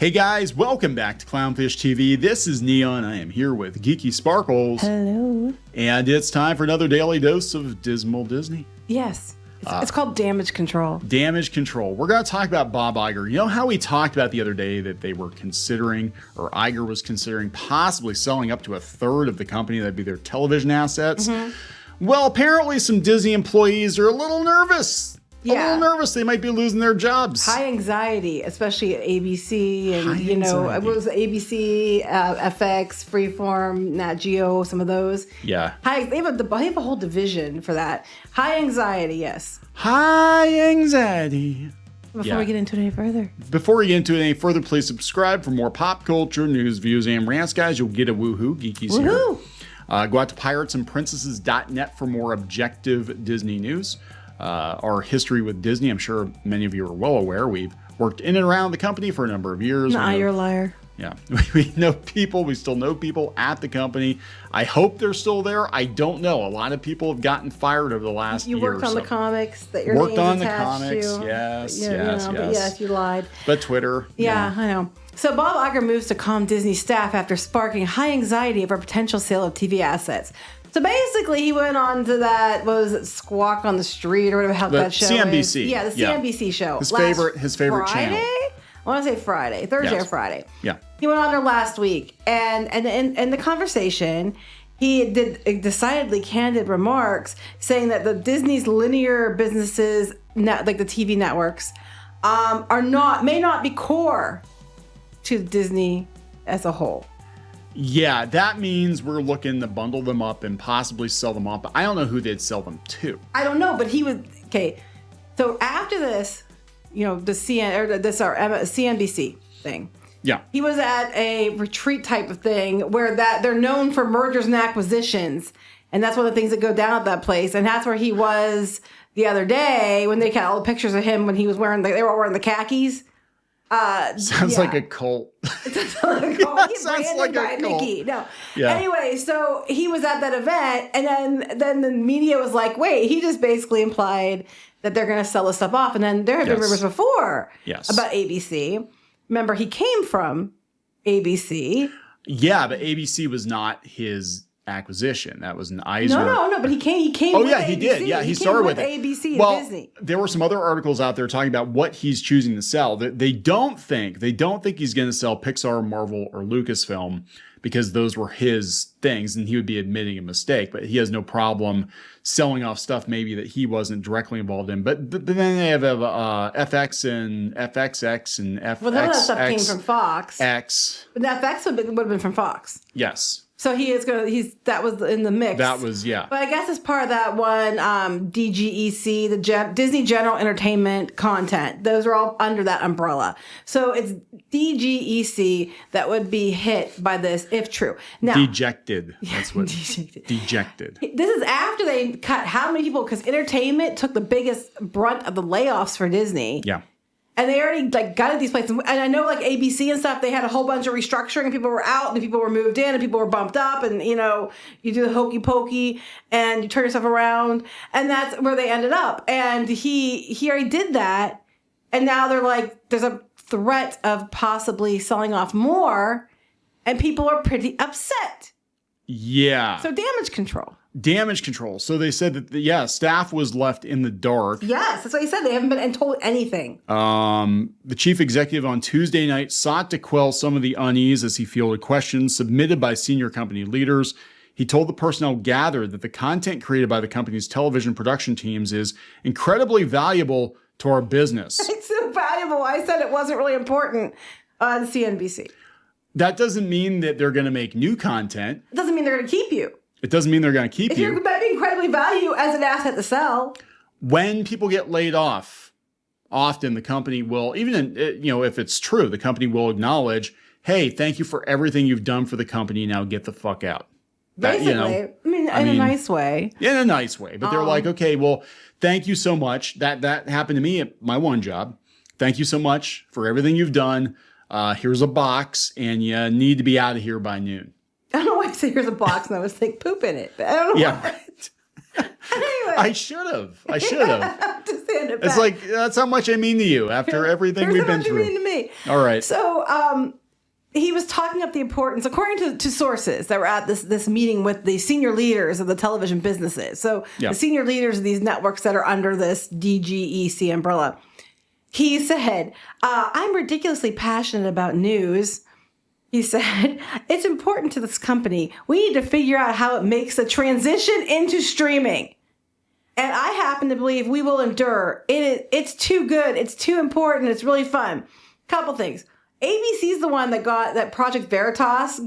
Hey guys, welcome back to Clownfish TV. This is Neon. I am here with Geeky Sparkles. Hello. And it's time for another daily dose of Dismal Disney. Yes. It's called Damage Control. Damage Control. We're going to talk about Bob Iger. You know how we talked about the other day that they were considering, or Iger was considering possibly selling up to a third of the company, that'd be their television assets? Well, apparently some Disney employees are a little nervous. A little nervous they might be losing their jobs. High anxiety, especially at ABC and, High anxiety. It was ABC, FX, Freeform, Nat Geo, some of those. Yeah. They have a whole division for that. High anxiety, yes. High anxiety. Before we get into it any further. Before we get into it any further, please subscribe for more pop culture, news, views, and rants, guys. You'll get a woohoo. Geeky's here. Go out to piratesandprincesses.net for more objective Disney news. Our history with Disney, I'm sure many of you are well aware. We've worked in and around the company for a number of years. Nah, you're a liar. Yeah, we know people. We still know people at the company. I hope they're still there. I don't know. A lot of people have gotten fired over the last year. You worked on the comics that your worked on name's the attached comics. to. Yes. But yes, you lied. But Twitter. Yeah, I know. So Bob Iger moves to calm Disney staff after sparking high anxiety over potential sale of TV assets. So basically, he went on to that, what was it, Squawk on the Street or whatever the hell that show CNBC. is. Yeah, the CNBC show. His favorite Friday? channel. I want to say Friday, Thursday or Friday. Yeah. He went on there last week, and in the conversation, he did decidedly candid remarks saying that the Disney's linear businesses, like the TV networks, may not be core to Disney as a whole. Yeah, that means we're looking to bundle them up and possibly sell them off. But I don't know who they'd sell them to. I don't know, but he was okay. So after this, the CNBC thing. Yeah, he was at a retreat type of thing where that they're known for mergers and acquisitions, and that's one of the things that go down at that place. And that's where he was the other day when they got all the pictures of him when he was wearing they were all wearing the khakis. Sounds like a cult. Sounds like a cult. Mickey. No. Yeah. Anyway, so he was at that event, and then the media was like, "Wait, he just basically implied that they're going to sell this stuff off." And then there had been rumors before about ABC. Remember, he came from ABC. Yeah, but ABC was not his acquisition. That was an Eisner. No, but he came. Oh with yeah, ABC. he did. Yeah, he started with ABC and Disney. There were some other articles out there talking about what he's choosing to sell. They don't think he's going to sell Pixar, Marvel, or Lucasfilm because those were his things, and he would be admitting a mistake. But he has no problem selling off stuff maybe that he wasn't directly involved in. But then they have FX and FXX and FX. Well, none of that stuff came from Fox. X. But FX would have been from Fox. Yes. So that was in the mix. That was, yeah. But I guess as part of that one, DGEC, the Disney General Entertainment Content, those are all under that umbrella. So it's DGEC that would be hit by this, if true. Now, dejected. That's what. Dejected. This is after they cut how many people, because entertainment took the biggest brunt of the layoffs for Disney. Yeah. And they already gutted these places. And I know ABC and stuff, they had a whole bunch of restructuring and people were out and people were moved in and people were bumped up and, you do the hokey pokey and you turn yourself around. And that's where they ended up. And he already did that. And now they're like, there's a threat of possibly selling off more and people are pretty upset. Yeah. So damage control. Damage control. So they said that, staff was left in the dark. Yes, that's what he said. They haven't been told anything. The chief executive on Tuesday night sought to quell some of the unease as he fielded questions submitted by senior company leaders. He told the personnel gathered that the content created by the company's television production teams is incredibly valuable to our business. It's so valuable. I said it wasn't really important on CNBC. That doesn't mean that they're going to make new content. It doesn't mean they're going to keep you. It doesn't mean they're going to keep you. You're being incredibly valuable as an asset to sell. When people get laid off, often the company will, even if it's true, the company will acknowledge, hey, thank you for everything you've done for the company. Now get the fuck out. Basically, in a nice way. In a nice way. But they're like, okay, well, thank you so much. That happened to me at my one job. Thank you so much for everything you've done. Here's a box, and you need to be out of here by noon. I don't know why I say here's a box and I was thinking poop in it. But I don't know why. Anyway, I should have. Just hand it It's back. like, that's how much I mean to you after everything Here's we've how been much you through. mean to me. All right. So he was talking up the importance, according to sources that were at this meeting with the senior leaders of the television businesses. So Yeah. the senior leaders of these networks that are under this DGEC umbrella. He said, I'm ridiculously passionate about news. He said, it's important to this company. We need to figure out how it makes the transition into streaming. And I happen to believe we will endure. It's too good. It's too important. It's really fun. Couple things. ABC's the one that got that Project Veritas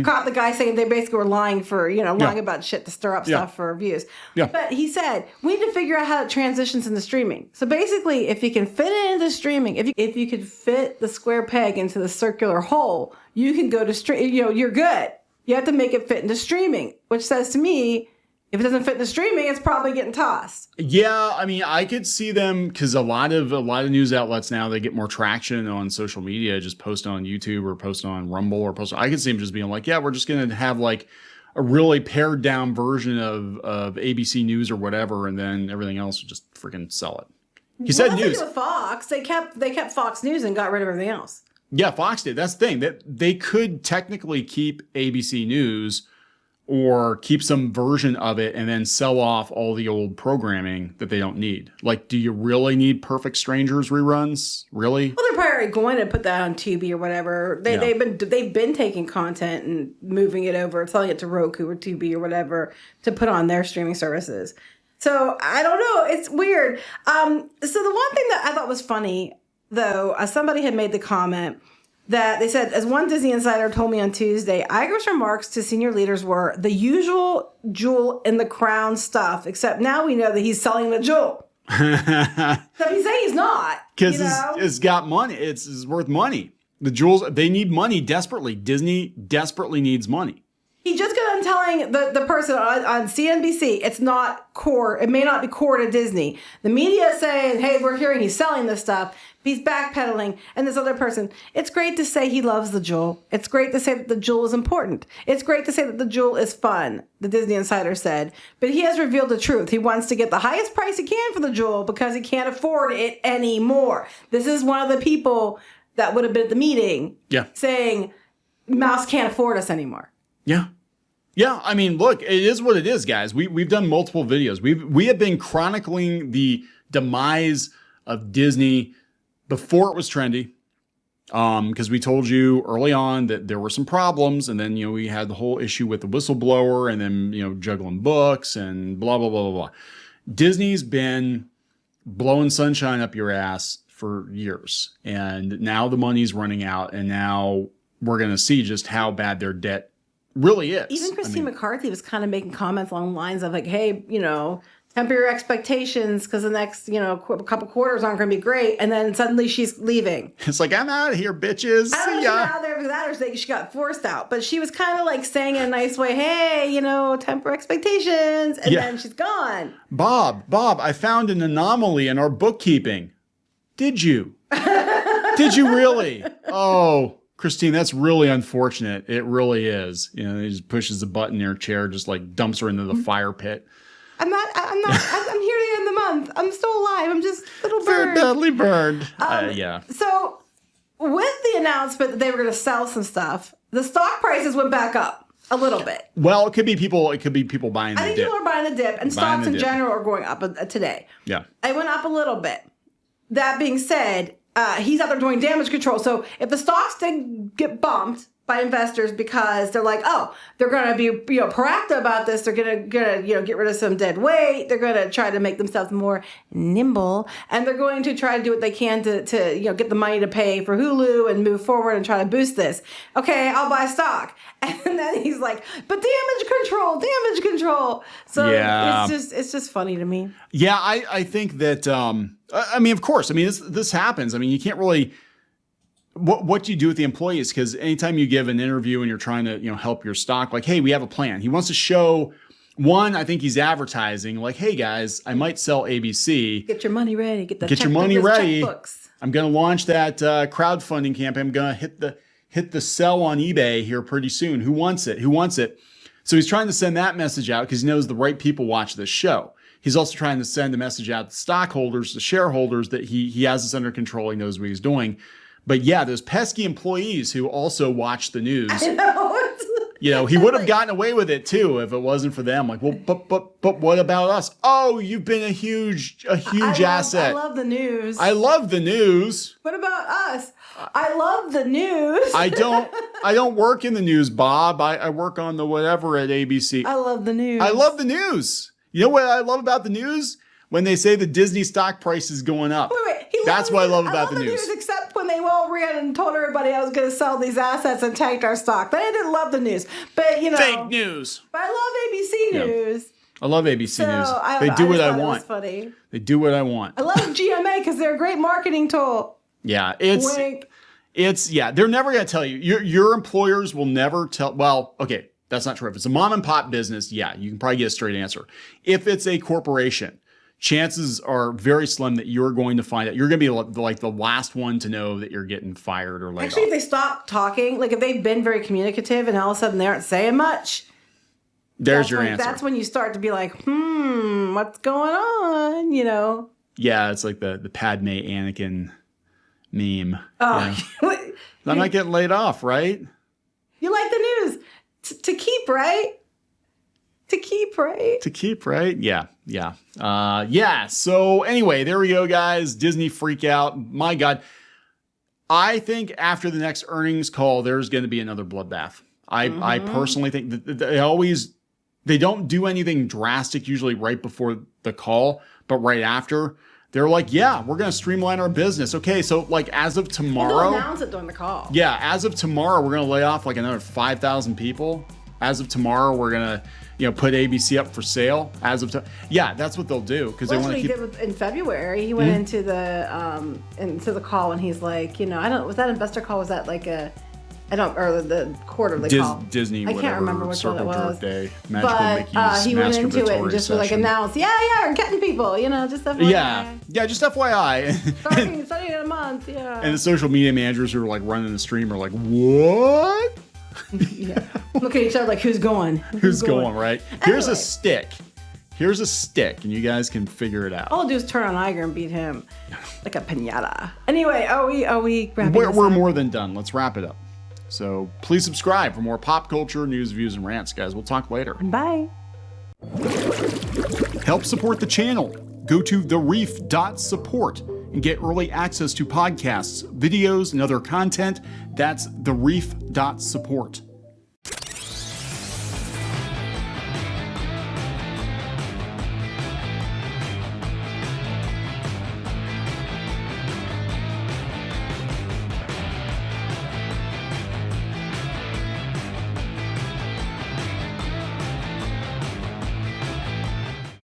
caught the guy saying they basically were lying for, lying about shit to stir up stuff for views. Yeah. But he said, we need to figure out how it transitions into streaming. So basically, if you can fit it into streaming, if you could fit the square peg into the circular hole, you can go to stream, you're good. You have to make it fit into streaming, which says to me, if it doesn't fit into streaming, it's probably getting tossed. Yeah, I mean, I could see them because a lot of news outlets now, they get more traction on social media, just post on YouTube or post on Rumble or post. I could see them just being like, yeah, we're just going to have like a really pared down version of ABC News or whatever, and then everything else would just freaking sell it. He said news. With Fox, they kept Fox News and got rid of everything else. Yeah, Fox did. That's the thing. That they could technically keep ABC News or keep some version of it and then sell off all the old programming that they don't need. Like, do you really need Perfect Strangers reruns? Really? Well, they're probably already going to put that on Tubi or whatever. They've been taking content and moving it over, selling it to Roku or Tubi or whatever to put on their streaming services. So I don't know. It's weird. So the one thing that I thought was funny, though, somebody had made the comment that they said, as one Disney insider told me on Tuesday, Iger's remarks to senior leaders were the usual jewel in the crown stuff, except now we know that he's selling the jewel. So he's saying he's not. Because it's got money. It's worth money. The jewels, they need money desperately. Disney desperately needs money. He just got on telling the person on CNBC, it's not core. It may not be core to Disney. The media is saying, hey, we're hearing he's selling this stuff. He's backpedaling. And this other person, it's great to say he loves the jewel. It's great to say that the jewel is important. It's great to say that the jewel is fun, the Disney insider said. But he has revealed the truth. He wants to get the highest price he can for the jewel because he can't afford it anymore. This is one of the people that would have been at the meeting saying, Mouse can't afford us anymore. Yeah. Yeah, I mean, look, it is what it is, guys. We've done multiple videos. We have been chronicling the demise of Disney before it was trendy, because we told you early on that there were some problems, and then we had the whole issue with the whistleblower, and then juggling books and blah blah blah blah blah. Disney's been blowing sunshine up your ass for years, and now the money's running out, and now we're going to see just how bad their debt really is. Even Christine McCarthy was kind of making comments along the lines of like, hey, temper your expectations because the next, couple quarters aren't going to be great. And then suddenly she's leaving. It's like, I'm out of here, bitches. I don't know if she's out there because that or she got forced out. But she was kind of like saying in a nice way, hey, temper expectations. And then she's gone. Bob, I found an anomaly in our bookkeeping. Did you? Did you really? Oh, Christine, that's really unfortunate. It really is. He just pushes a button in her chair, just like dumps her into the fire pit. I'm here to end the month. I'm still alive. I'm just a little bird. Badly burned. Yeah. So with the announcement that they were going to sell some stuff, the stock prices went back up a little bit. Well, it could be people buying the dip. I think people are buying the dip, and stocks in general are going up today. Yeah. It went up a little bit. That being said, he's out there doing damage control. So if the stocks did get bumped by investors because they're like, oh, they're going to be proactive about this. They're going to get rid of some dead weight. They're going to try to make themselves more nimble, and they're going to try to do what they can to get the money to pay for Hulu and move forward and try to boost this. Okay, I'll buy stock. And then he's like, but damage control. So it's just funny to me. Yeah, I think that of course, this happens. You can't really. What do you do with the employees? Because anytime you give an interview and you're trying to help your stock, like, hey, we have a plan. He wants to show. One, I think he's advertising like, hey guys, I might sell ABC. Get your money ready. Get your money ready. Checkbooks. I'm going to launch that crowdfunding campaign. I'm going to hit the sell on eBay here pretty soon. Who wants it? So he's trying to send that message out because he knows the right people watch this show. He's also trying to send a message out to stockholders, to shareholders, that he has this under control. He knows what he's doing. But yeah, those pesky employees who also watch the news. I know. You know, he would have gotten away with it too if it wasn't for them. Like, well, but what about us? Oh, you've been a huge asset. I love the news. I love the news. What about us? I love the news. I don't work in the news, Bob. I work on the whatever at ABC. I love the news. I love the news. You know what I love about the news? When they say the Disney stock price is going up. Wait. That's what I love about the news. Except when they all ran and told everybody I was going to sell these assets and tanked our stock. Then I didn't love the news. But, you know. Fake news. But I love ABC News. I love ABC News. They do what I want. Funny. They do what I want. I love GMA because they're a great marketing tool. Yeah, Wink. They're never going to tell you. Your employers will never tell. Well, okay, that's not true. If it's a mom and pop business, yeah, you can probably get a straight answer. If it's a corporation, chances are very slim that you're going to find out. You're going to be like the last one to know that you're getting fired or laid Actually, off. if they stop talking, like if they've been very communicative and all of a sudden they aren't saying much, there's your answer. That's when you start to be like, what's going on? You know? Yeah, it's like the Padme Anakin meme. Oh, yeah. I'm not getting laid off, right? You like the news to keep, right? To keep, right? To keep, right? Yeah. So anyway, there we go, guys. Disney freak out. My God. I think after the next earnings call, there's going to be another bloodbath. I personally think that they don't do anything drastic usually right before the call, but right after, they're like, yeah, we're going to streamline our business. Okay, so like as of tomorrow. They'll announce it during the call. Yeah, as of tomorrow, we're going to lay off like another 5,000 people. As of tomorrow, we're going to put ABC up for sale. As of that's what they'll do because they want to keep. That's what he did in February. He went into the call and he's like, was that investor call? Was that like or the quarterly call? Disney, I can't remember which one it was. Day, Magical Mickey's he went into it and just like announced, we're getting people, just FYI. Yeah, just FYI. starting in a month, yeah. And the social media managers who are like running the stream are like, what? Yeah. Look at each other like, who's going? Who's going, right? Here's a stick. And you guys can figure it out. All I'll do is turn on Iger and beat him like a piñata. Anyway, are we wrapping this We're up? more than done. Let's wrap it up. So please subscribe for more pop culture, news, views, and rants, guys. We'll talk later. Bye. Help support the channel. Go to thereef.support and get early access to podcasts, videos, and other content. That's thereef.support.